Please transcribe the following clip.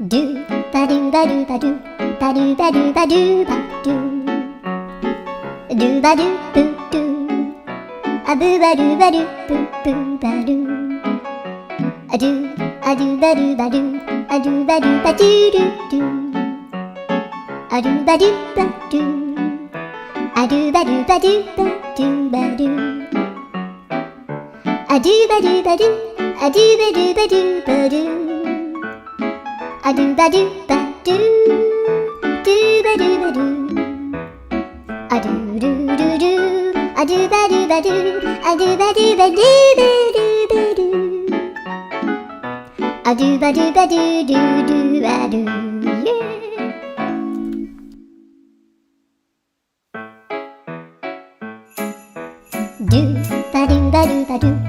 Do ba do ba do ba do ba do ba do ba do ba do do ba do boo do a boo ba do ba do boo boo ba do a do ba do ba do a do ba do ba do do do a do ba do ba do a do ba do ba do ba do ba do a do ba do ba do a do ba do ba do ba do a do ba do ba do do ba do ba do a do do do do a do ba do ba do a do ba do ba do ba do ba do a do ba do ba do do do a do yeah. Do ba do ba do ba do